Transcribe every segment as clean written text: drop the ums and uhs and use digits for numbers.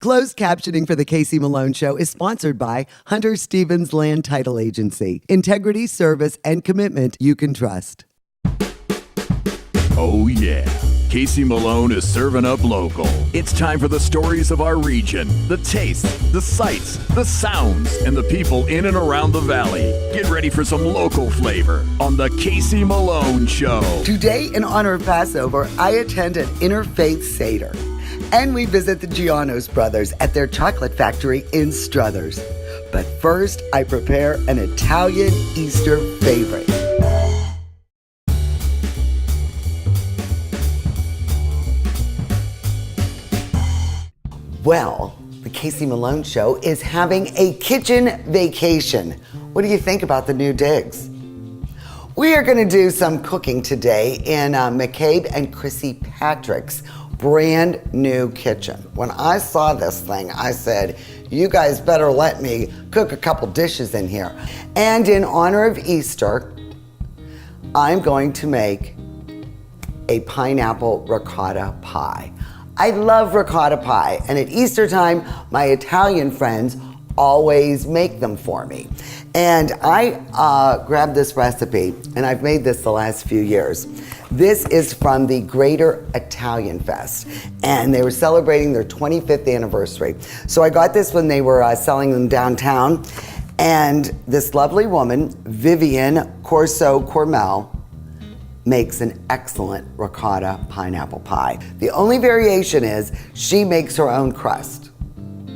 Closed captioning for The Casey Malone Show is sponsored by Hunter Stevens Land Title Agency. Integrity, service, and commitment you can trust. Oh yeah, Casey Malone is serving up local. It's time for the stories of our region, the tastes, the sights, the sounds, and the people in and around the valley. Get ready for some local flavor on the Casey Malone Show. Today, in honor of Passover, I attend an interfaith Seder. And we visit the Giannos brothers at their chocolate factory in Struthers. But first, I prepare an Italian Easter favorite. Well, the Casey Malone Show is having a kitchen vacation. What do you think about the new digs? We are going to do some cooking today in McCabe and Chrissy Patrick's brand new kitchen. When I saw this thing, I said, you guys better let me cook a couple dishes in here. And in honor of Easter, I'm going to make a pineapple ricotta pie. I love ricotta pie, and at Easter time, my Italian friends always make them for me. And I grabbed this recipe, and I've made this the last few years. This is from the Greater Italian Fest, and they were celebrating their 25th anniversary. So I got this when they were selling them downtown, and this lovely woman, Vivian Corso Cormel, makes an excellent ricotta pineapple pie. The only variation is she makes her own crust,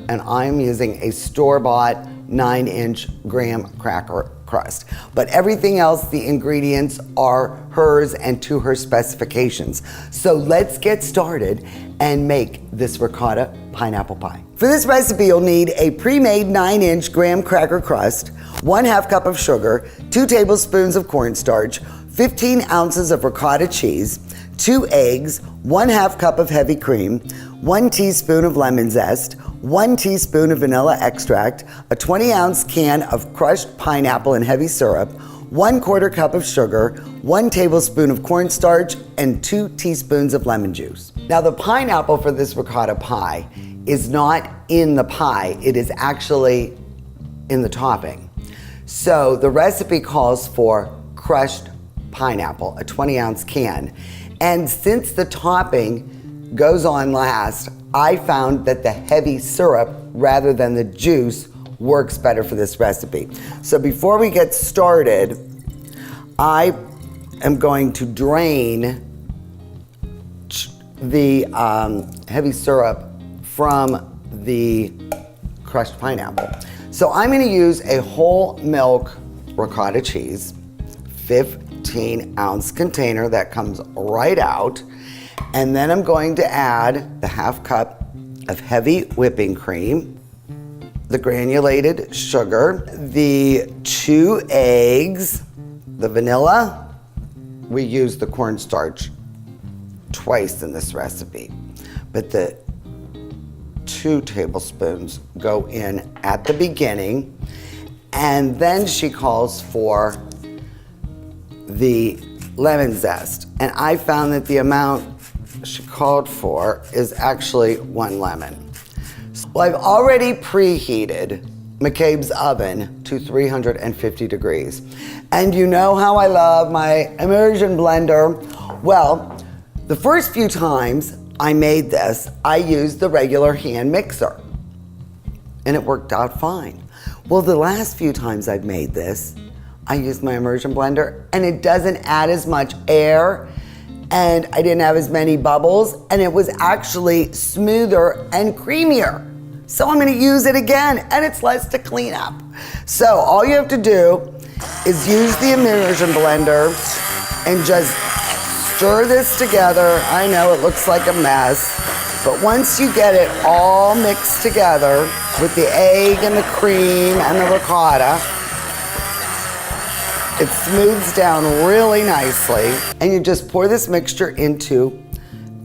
and I'm using a store-bought 9-inch graham cracker crust. But everything else, the ingredients are hers and to her specifications. So let's get started and make this ricotta pineapple pie. For this recipe, you'll need a pre-made 9-inch graham cracker crust, 1/2 cup of sugar, 2 tablespoons of cornstarch, 15 ounces of ricotta cheese, 2 eggs, 1/2 cup of heavy cream, 1 teaspoon of lemon zest, 1 teaspoon of vanilla extract, a 20-ounce can of crushed pineapple and heavy syrup, 1/4 cup of sugar, 1 tablespoon of cornstarch, and 2 teaspoons of lemon juice. Now, the pineapple for this ricotta pie is not in the pie, it is actually in the topping. So the recipe calls for crushed pineapple, a 20-ounce can. And since the topping goes on last, I found that the heavy syrup rather than the juice works better for this recipe. So before we get started, I am going to drain the heavy syrup from the crushed pineapple. So I'm going to use a whole milk ricotta cheese, 15-ounce container that comes right out. And then I'm going to add the 1/2 cup of heavy whipping cream, the granulated sugar, the 2 eggs, the vanilla. We use the cornstarch twice in this recipe, but the 2 tablespoons go in at the beginning. And then she calls for the lemon zest. And I found that the amount she called for is actually 1 lemon. Well, I've already preheated McCabe's oven to 350 degrees. And you know how I love my immersion blender. Well, the first few times I made this, I used the regular hand mixer, and it worked out fine. Well, the last few times I've made this, I used my immersion blender, and it doesn't add as much air, and I didn't have as many bubbles, and it was actually smoother and creamier. So I'm gonna use it again, and it's less to clean up. So all you have to do is use the immersion blender and just stir this together. I know it looks like a mess, but once you get it all mixed together with the egg and the cream and the ricotta, it smooths down really nicely, and you just pour this mixture into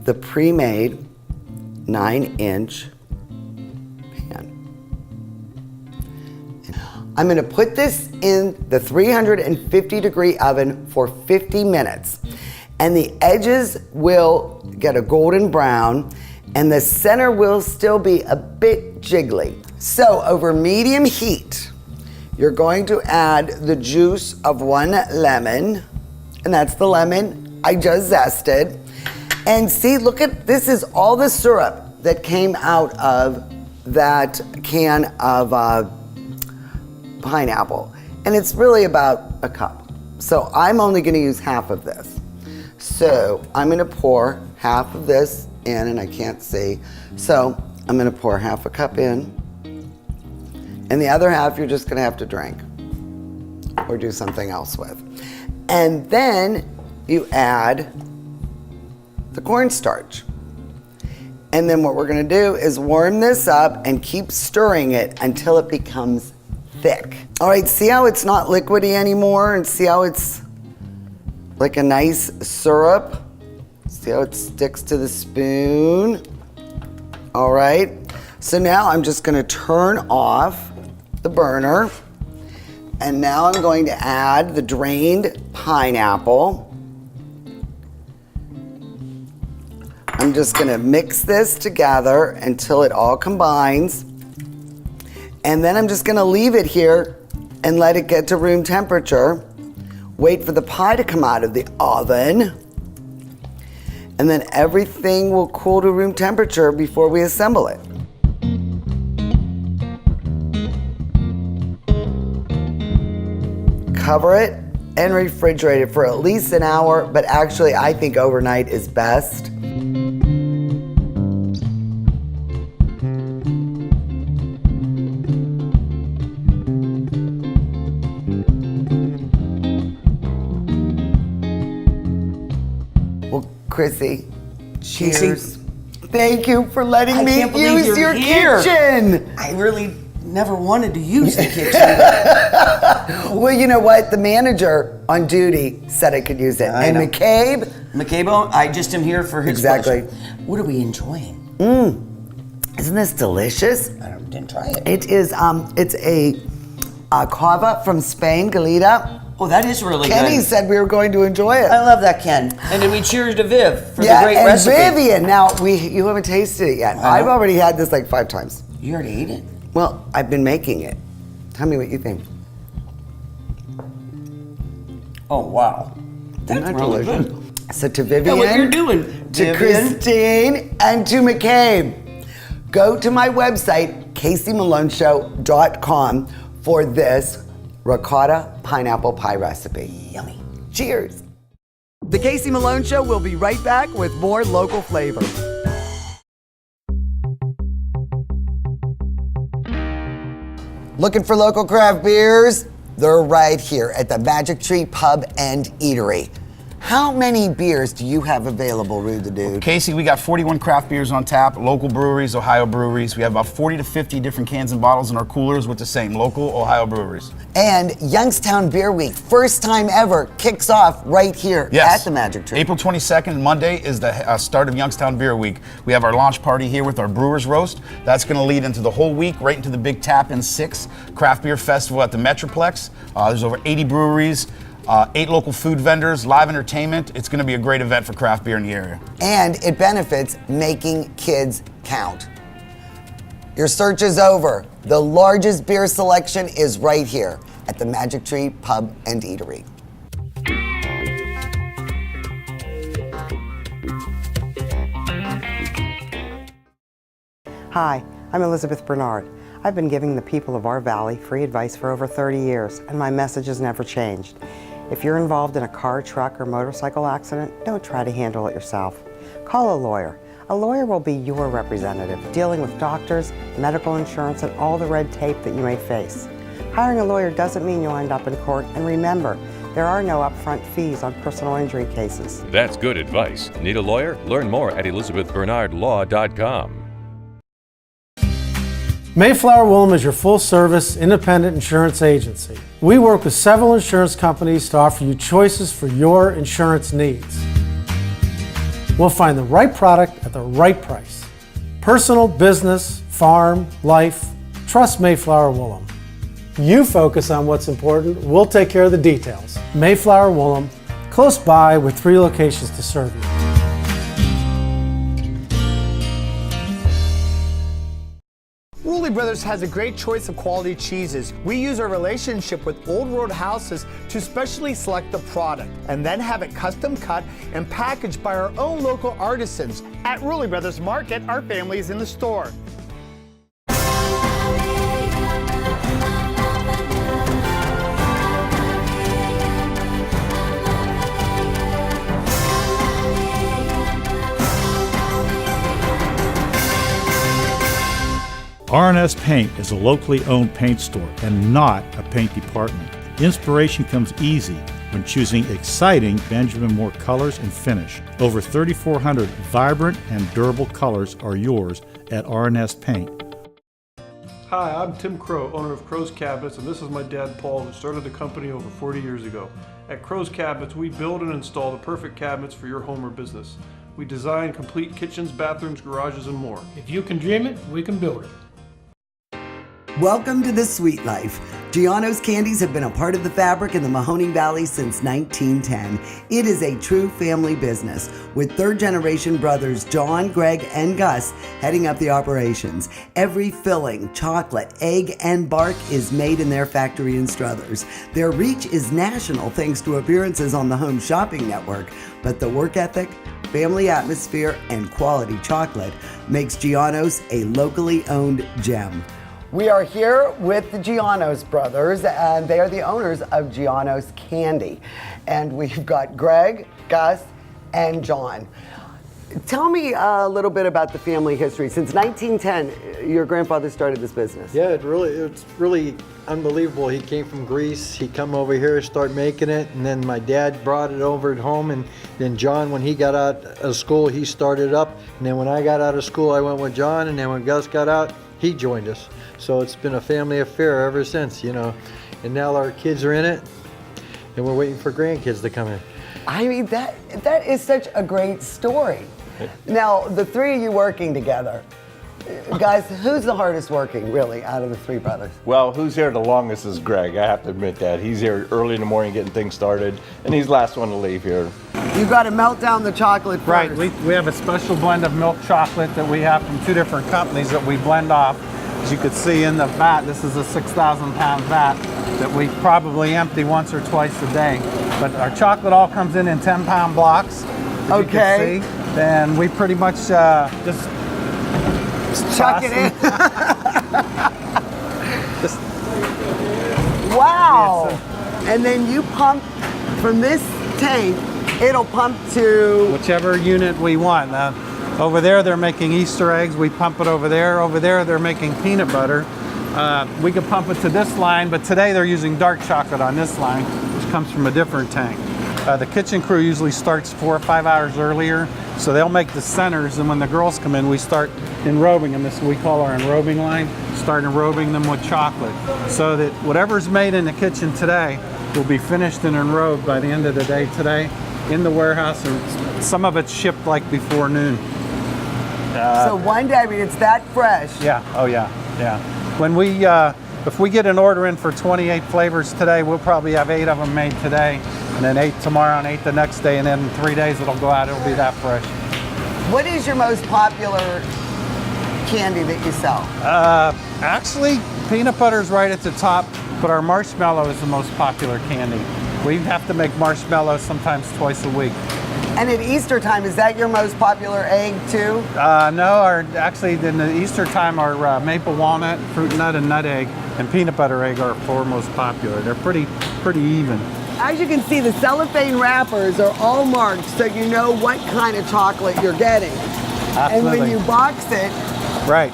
the pre-made 9-inch pan. I'm gonna put this in the 350-degree oven for 50 minutes, and the edges will get a golden brown, and the center will still be a bit jiggly. So over medium heat, you're going to add the juice of 1 lemon, and that's the lemon I just zested. And see, look at, this is all the syrup that came out of that can of pineapple. And it's really about a cup. So I'm only gonna use half of this. So I'm gonna pour half of this in, and I can't see. So I'm gonna pour half a cup in, and the other half you're just gonna have to drink or do something else with. And then you add the cornstarch. And then what we're gonna do is warm this up and keep stirring it until it becomes thick. All right, see how it's not liquidy anymore, and see how it's like a nice syrup? See how it sticks to the spoon? All right, so now I'm just gonna turn off the burner, and now I'm going to add the drained pineapple. I'm just gonna mix this together until it all combines. And then I'm just gonna leave it here and let it get to room temperature. Wait for the pie to come out of the oven. And then everything will cool to room temperature before we assemble it. Cover it and refrigerate it for at least an hour, but actually I think overnight is best. Well, Chrissy, cheers. Casey, thank you for letting I me can't believe use you're your here. kitchen. I really never wanted to use the kitchen. Well, you know what? The manager on duty said I could use it. I And know. McCabe, I just am here for his Exactly. pleasure. What are we enjoying? isn't this delicious? Didn't try it. It is, it's a cava from Spain, Galita. Oh, that is really Kenny good. said we were going to enjoy it. I love that, Ken. And then we cheers to Viv for Yeah, the great and recipe. Vivian. Now, you haven't tasted it yet. I've already had this like 5 times. You already ate it? Well, I've been making it. Tell me what you think. Oh, wow. Isn't that really delicious? good. So to Vivian, what you're doing, to Vivian. Christine, and to McCabe, go to my website, caseymalonесhow.com, for this ricotta pineapple pie recipe. Yummy. Cheers. The Casey Malone Show will be right back with more local flavor. Looking for local craft beers? They're right here at the Magic Tree Pub and Eatery. How many beers do you have available, Rude the Dude? Casey, we got 41 craft beers on tap, local breweries, Ohio breweries. We have about 40 to 50 different cans and bottles in our coolers with the same local Ohio breweries. And Youngstown Beer Week, first time ever, kicks off right here at the Magic Tree. April 22nd, Monday, is the start of Youngstown Beer Week. We have our launch party here with our Brewers Roast. That's going to lead into the whole week, right into the Big Tap and 6 Craft Beer Festival at the Metroplex. There's over 80 breweries. 8 local food vendors, live entertainment. It's going to be a great event for craft beer in the area. And it benefits making kids count. Your search is over. The largest beer selection is right here at the Magic Tree Pub and Eatery. Hi, I'm Elizabeth Bernard. I've been giving the people of our valley free advice for over 30 years, and my message has never changed. If you're involved in a car, truck, or motorcycle accident, don't try to handle it yourself. Call a lawyer. A lawyer will be your representative, dealing with doctors, medical insurance, and all the red tape that you may face. Hiring a lawyer doesn't mean you'll end up in court, and remember, there are no upfront fees on personal injury cases. That's good advice. Need a lawyer? Learn more at elizabethbernardlaw.com. Mayflower Woolham is your full-service, independent insurance agency. We work with several insurance companies to offer you choices for your insurance needs. We'll find the right product at the right price. Personal, business, farm, life, trust Mayflower Woolham. You focus on what's important, we'll take care of the details. Mayflower Woolham, close by with 3 locations to serve you. Rulli Brothers has a great choice of quality cheeses. We use our relationship with Old World Houses to specially select the product and then have it custom cut and packaged by our own local artisans. At Rulli Brothers Market, our family is in the store. R&S Paint is a locally owned paint store and not a paint department. Inspiration comes easy when choosing exciting Benjamin Moore colors and finish. Over 3,400 vibrant and durable colors are yours at R&S Paint. Hi, I'm Tim Crow, owner of Crow's Cabinets, and this is my dad Paul, who started the company over 40 years ago. At Crow's Cabinets, we build and install the perfect cabinets for your home or business. We design complete kitchens, bathrooms, garages, and more. If you can dream it, we can build it. Welcome to the Sweet Life. Giano's Candies have been a part of the fabric in the Mahoning Valley since 1910. It is a true family business, with third-generation brothers John, Greg, and Gus heading up the operations. Every filling, chocolate, egg, and bark is made in their factory in Struthers. Their reach is national thanks to appearances on the Home Shopping Network, but the work ethic, family atmosphere, and quality chocolate makes Giano's a locally owned gem. We are here with the Giano's brothers, and they are the owners of Giano's Candy. And we've got Greg, Gus, and John. Tell me a little bit about the family history. Since 1910, your grandfather started this business. Yeah, it's really unbelievable. He came from Greece. He come over here, start making it, and then my dad brought it over at home. And then John, when he got out of school, he started up. And then when I got out of school, I went with John. And then when Gus got out, he joined us. So it's been a family affair ever since, you know. And now our kids are in it, and we're waiting for grandkids to come in. I mean, that is such a great story. Now, the three of you working together, guys, who's the hardest working, really, out of the three brothers? Well, who's here the longest is Greg. I have to admit that. He's here early in the morning getting things started, and he's the last one to leave here. You've got to melt down the chocolate first. Right, we have a special blend of milk chocolate that we have from two different companies that we blend off. As you can see in the vat, this is a 6,000 pound vat that we probably empty once or twice a day. But our chocolate all comes in 10-pound blocks. As you can see. And we pretty much just chuck it in. Wow. And then you pump from this tank, it'll pump to whichever unit we want. Over there, they're making Easter eggs. We pump it over there. Over there, they're making peanut butter. We could pump it to this line, but today they're using dark chocolate on this line, which comes from a different tank. The kitchen crew usually starts 4 or 5 hours earlier, so they'll make the centers, and when the girls come in, we start enrobing them. This is what we call our enrobing line. Start enrobing them with chocolate, so that whatever's made in the kitchen today will be finished and enrobed by the end of the day today in the warehouse, and some of it's shipped like before noon. So one day, I mean, it's that fresh. Yeah, oh yeah. When we, if we get an order in for 28 flavors today, we'll probably have 8 of them made today, and then 8 tomorrow, and 8 the next day, and then in 3 days it'll go out, it'll be that fresh. What is your most popular candy that you sell? Actually, peanut butter's right at the top, but our marshmallow is the most popular candy. We have to make marshmallow sometimes twice a week. And at Easter time, is that your most popular egg too? No, actually in the Easter time, our maple walnut, fruit nut, and nut egg, and peanut butter egg are 4 most popular. They're pretty even. As you can see, the cellophane wrappers are all marked so you know what kind of chocolate you're getting. Absolutely. And when you box it, right,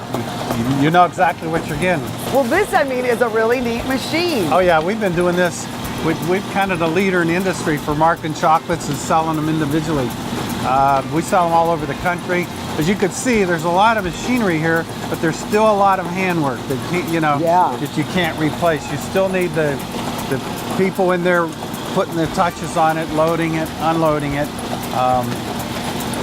you know exactly what you're getting. Well, this, I mean, is a really neat machine. Oh yeah, we've been doing this. We're kind of the leader in the industry for marking chocolates and selling them individually. We sell them all over the country. As you can see, there's a lot of machinery here, but there's still a lot of handwork that that you can't replace. You still need the people in there putting the touches on it, loading it, unloading it.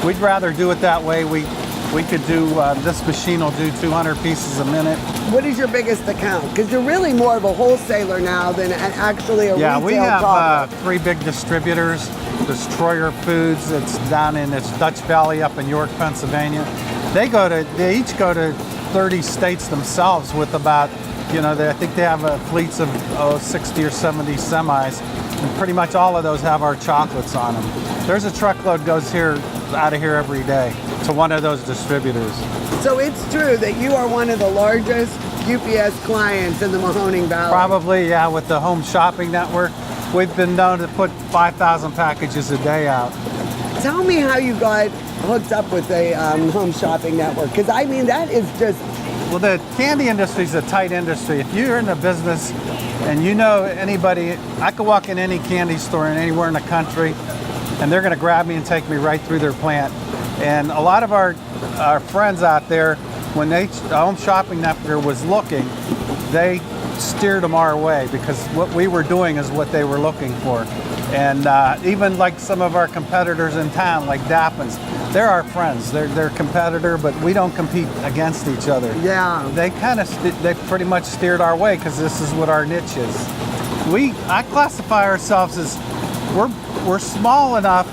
We'd rather do it that way. We could do, this machine will do 200 pieces a minute. What is your biggest account? Because you're really more of a wholesaler now than actually a retail Yeah, we have chocolate. 3 big distributors. There's Troyer Foods, it's down in Dutch Valley up in York, Pennsylvania. They each go to 30 states themselves with about, I think they have fleets of 60 or 70 semis, and pretty much all of those have our chocolates on them. There's a truckload goes out of here every day to one of those distributors. So it's true that you are one of the largest UPS clients in the Mahoning Valley. Probably, yeah, with the Home Shopping Network. We've been known to put 5,000 packages a day out. Tell me how you got hooked up with the Home Shopping Network, because I mean, that is just... Well, the candy industry is a tight industry. If you're in the business and you know anybody, I could walk in any candy store in anywhere in the country and they're going to grab me and take me right through their plant. And a lot of our friends out there, when the Home Shopping Network was looking, they steered them our way because what we were doing is what they were looking for. And even like some of our competitors in town, like Dappin's, they're our friends. They're a competitor, but we don't compete against each other. Yeah. They they pretty much steered our way because this is what our niche is. I classify ourselves as we're small enough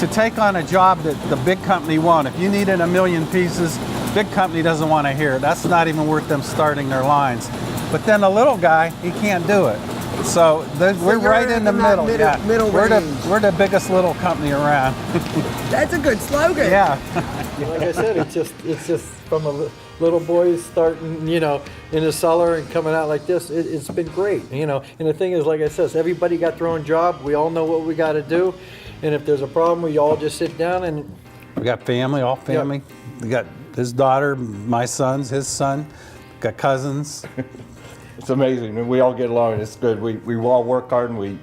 to take on a job that the big company won't. If you needed 1 million pieces, big company doesn't want to hear it. That's not even worth them starting their lines. But then a little guy, he can't do it. So we're right in the middle. We're the biggest little company around. That's a good slogan. Yeah. Like I said, it's just from a little boy starting, in the cellar and coming out like this. It's been great, And the thing is, like I said, everybody got their own job. We all know what we got to do. And if there's a problem, we all just sit down and... We got family, all family. Yep. We got his daughter, my sons, his son. Got cousins. It's amazing. We all get along and it's good. We all work hard and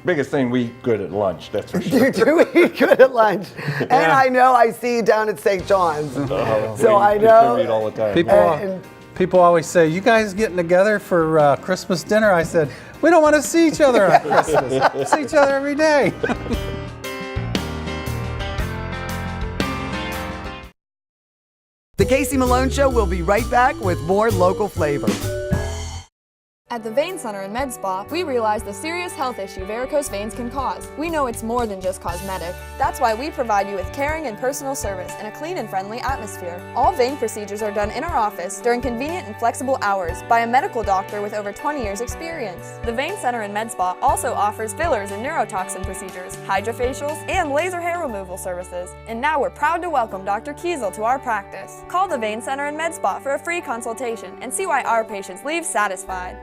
biggest thing, we good at lunch, that's for sure. You do eat good at lunch. And I know I see you down at St. John's. So I know. We all the time. People always say, you guys getting together for Christmas dinner? I said, we don't want to see each other on Christmas. We see each other every day. The Casey Malone Show will be right back with more local flavor. At the Vein Center in Med Spa, we realize the serious health issue varicose veins can cause. We know it's more than just cosmetic. That's why we provide you with caring and personal service in a clean and friendly atmosphere. All vein procedures are done in our office during convenient and flexible hours by a medical doctor with over 20 years experience. The Vein Center in Med Spa also offers fillers and neurotoxin procedures, hydrofacials, and laser hair removal services. And now we're proud to welcome Dr. Kiesel to our practice. Call the Vein Center in Med Spa for a free consultation and see why our patients leave satisfied.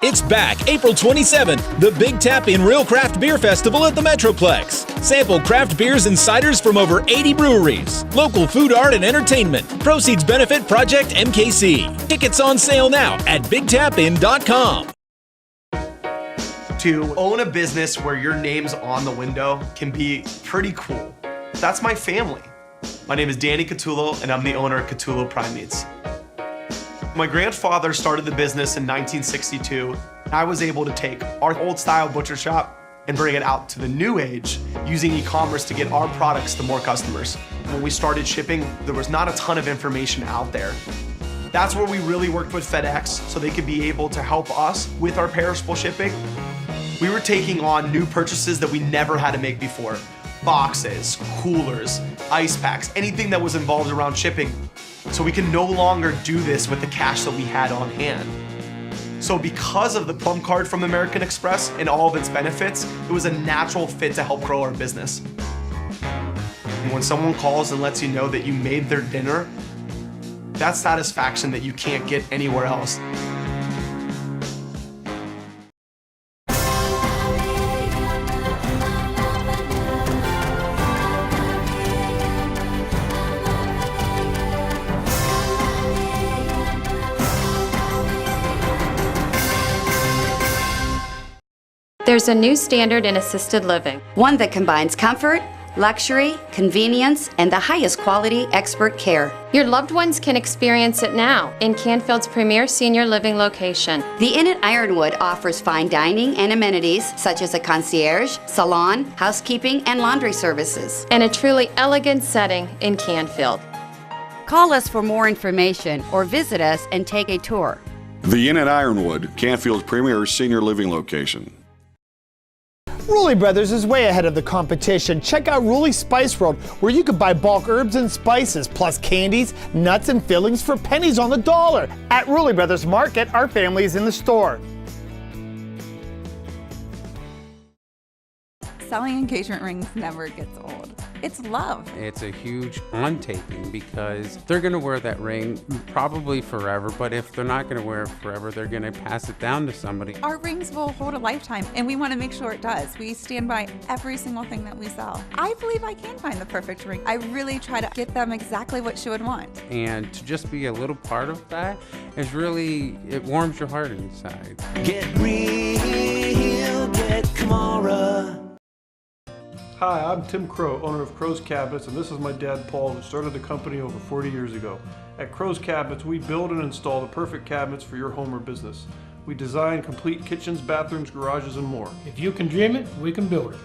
It's back April 27th, the Big Tap in Real Craft Beer Festival at the Metroplex. Sample craft beers and ciders from over 80 breweries. Local food, art, and entertainment. Proceeds benefit Project MKC. Tickets on sale now at BigTapIn.com. To own a business where your name's on the window can be pretty cool. That's my family. My name is Danny Catullo, and I'm the owner of Catullo Prime Meats. My grandfather started the business in 1962. I was able to take our old style butcher shop and bring it out to the new age using e-commerce to get our products to more customers. When we started shipping, there was not a ton of information out there. That's where we really worked with FedEx so they could be able to help us with our perishable shipping. We were taking on new purchases that we never had to make before. Boxes, coolers, ice packs, anything that was involved around shipping. So we can no longer do this with the cash that we had on hand. So because of the Plum Card from American Express and all of its benefits, it was a natural fit to help grow our business. And when someone calls and lets you know that you made their dinner, that's satisfaction that you can't get anywhere else. There's a new standard in assisted living. One that combines comfort, luxury, convenience, and the highest quality expert care. Your loved ones can experience it now in Canfield's premier senior living location. The Inn at Ironwood offers fine dining and amenities such as a concierge, salon, housekeeping, and laundry services. And a truly elegant setting in Canfield. Call us for more information or visit us and take a tour. The Inn at Ironwood, Canfield's premier senior living location. Rulli Brothers is way ahead of the competition. Check out Rulli Spice World, where you can buy bulk herbs and spices, plus candies, nuts, and fillings for pennies on the dollar. At Rulli Brothers Market, our family is in the store. Selling engagement rings never gets old. It's love. It's a huge undertaking because they're going to wear that ring probably forever, but if they're not going to wear it forever, they're going to pass it down to somebody. Our rings will hold a lifetime, and we want to make sure it does. We stand by every single thing that we sell. I believe I can find the perfect ring. I really try to get them exactly what she would want. And to just be a little part of that is really, it warms your heart inside. Get real, get Kamara. Hi, I'm Tim Crow, owner of Crow's Cabinets, and this is my dad Paul, who started the company over 40 years ago. At Crow's Cabinets, we build and install the perfect cabinets for your home or business. We design complete kitchens, bathrooms, garages, and more. If you can dream it, we can build it.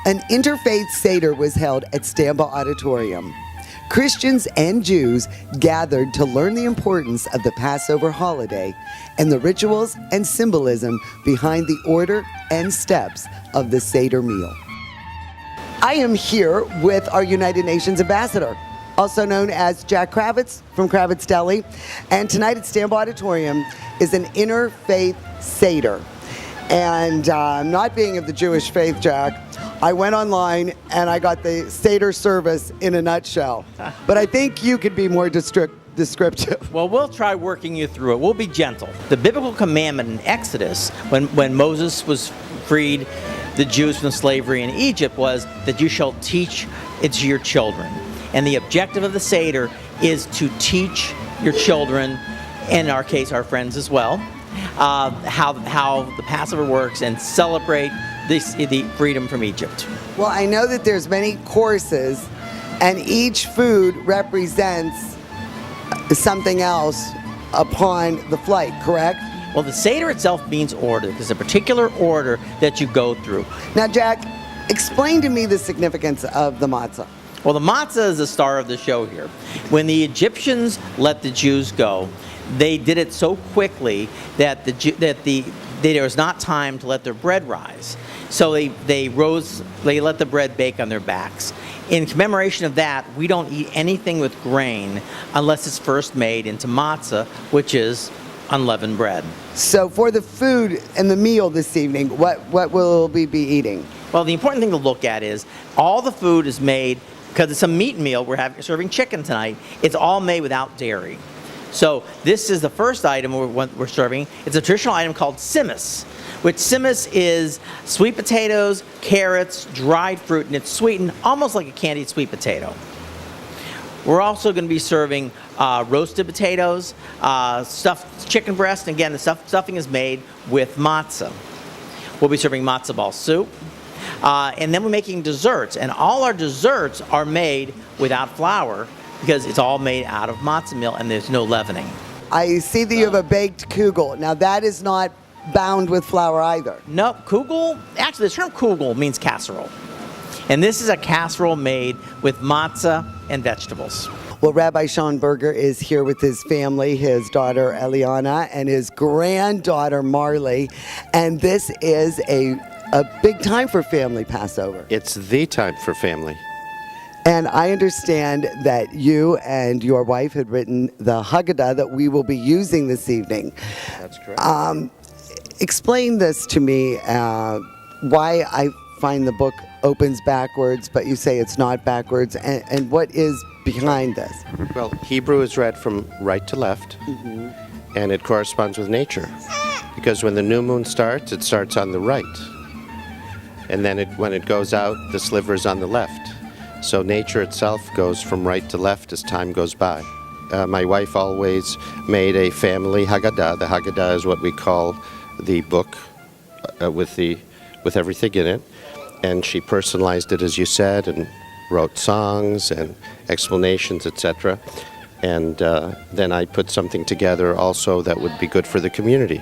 An interfaith Seder was held at Stamba Auditorium. Christians and Jews gathered to learn the importance of the Passover holiday and the rituals and symbolism behind the order and steps of the Seder meal. I am here with our United Nations ambassador, also known as Jack Kravitz from Kravitz Deli, and tonight at Stamba Auditorium is an interfaith Seder. And not being of the Jewish faith, Jack, I went online and I got the Seder service in a nutshell. But I think you could be more descriptive. Well, we'll try working you through it. We'll be gentle. The biblical commandment in Exodus, when Moses was freed the Jews from slavery in Egypt, was that you shall teach it to your children. And the objective of the Seder is to teach your children, and in our case, our friends as well, how the Passover works and celebrate the freedom from Egypt. Well, I know that there's many courses, and each food represents something else upon the flight, correct? Well, the Seder itself means order. There's a particular order that you go through. Now, Jack, explain to me the significance of the matzah. Well, the matzah is the star of the show here. When the Egyptians let the Jews go, they did it so quickly that there was not time to let their bread rise. So they let the bread bake on their backs. In commemoration of that, we don't eat anything with grain unless it's first made into matzah, which is unleavened bread. So for the food and the meal this evening, what will we be eating? Well, the important thing to look at is all the food is made, because it's a meat meal, we're serving chicken tonight, it's all made without dairy. So this is the first item we're serving. It's a traditional item called simmus, which simmus is sweet potatoes, carrots, dried fruit, and it's sweetened almost like a candied sweet potato. We're also going to be serving roasted potatoes, stuffed chicken breast, and again, the stuffing is made with matzah. We'll be serving matzah ball soup. And then we're making desserts, and all our desserts are made without flour, because it's all made out of matzah meal and there's no leavening. I see that you have a baked kugel. Now that is not bound with flour either. No, kugel, actually the term kugel means casserole. And this is a casserole made with matzah and vegetables. Well, Rabbi Sean Berger is here with his family, his daughter Eliana and his granddaughter Marley. And this is a big time for family Passover. It's the time for family. And I understand that you and your wife had written the Haggadah that we will be using this evening. That's correct. Explain this to me, why I find the book opens backwards, but you say it's not backwards, and what is behind this? Well, Hebrew is read from right to left, and it corresponds with nature. Because when the new moon starts, it starts on the right. And then when it goes out, the sliver is on the left. So nature itself goes from right to left as time goes by. My wife always made a family Haggadah. The Haggadah is what we call the book with everything in it. And she personalized it, as you said, and wrote songs and explanations, etc. And then I put something together also that would be good for the community.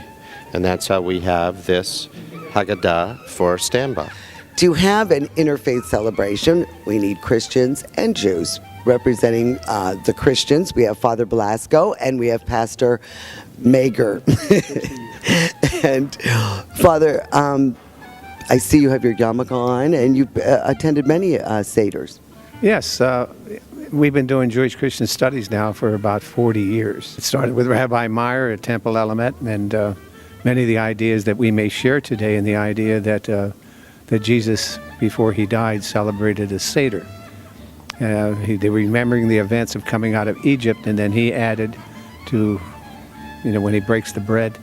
And that's how we have this Haggadah for Stamba. To have an interfaith celebration, we need Christians and Jews. Representing the Christians, we have Father Belasco and we have Pastor Mager. And Father, I see you have your yarmulke on, and you've attended many Seders. Yes, we've been doing Jewish Christian studies now for about 40 years. It started with Rabbi Meyer at Temple Element, and many of the ideas that we may share today, and the idea that that Jesus, before he died, celebrated a Seder. They were remembering the events of coming out of Egypt, and then he added to, when he breaks the bread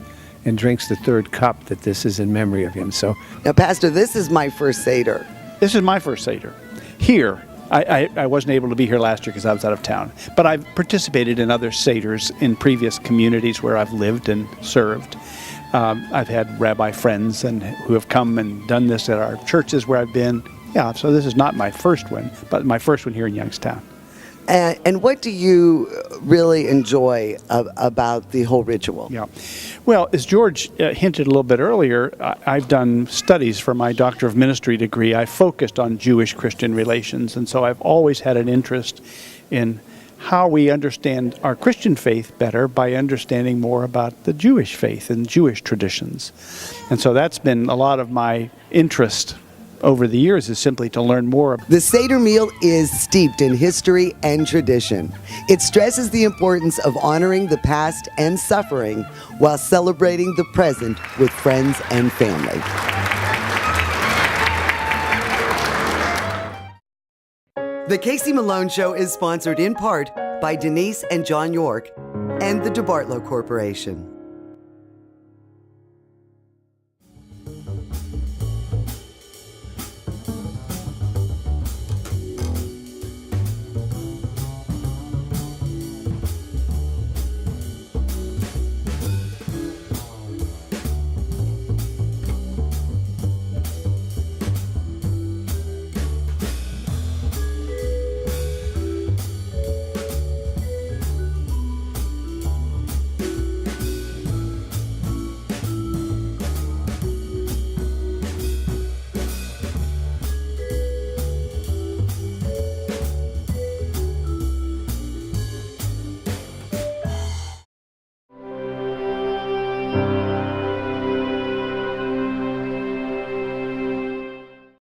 and drinks the third cup, that this is in memory of him. So, now, Pastor, this is my first Seder. This is my first Seder. Here, I wasn't able to be here last year because I was out of town, but I've participated in other Seders in previous communities where I've lived and served. I've had rabbi friends who have come and done this at our churches where I've been. Yeah, so this is not my first one, but my first one here in Youngstown. And what do you really enjoy about the whole ritual? Yeah. Well, as George hinted a little bit earlier, I've done studies for my Doctor of Ministry degree. I focused on Jewish-Christian relations, and so I've always had an interest in how we understand our Christian faith better by understanding more about the Jewish faith and Jewish traditions. And so that's been a lot of my interest over the years, is simply to learn more. The Seder meal is steeped in history and tradition. It stresses the importance of honoring the past and suffering while celebrating the present with friends and family. The Casey Malone Show is sponsored in part by Denise and John York and the DeBartolo Corporation.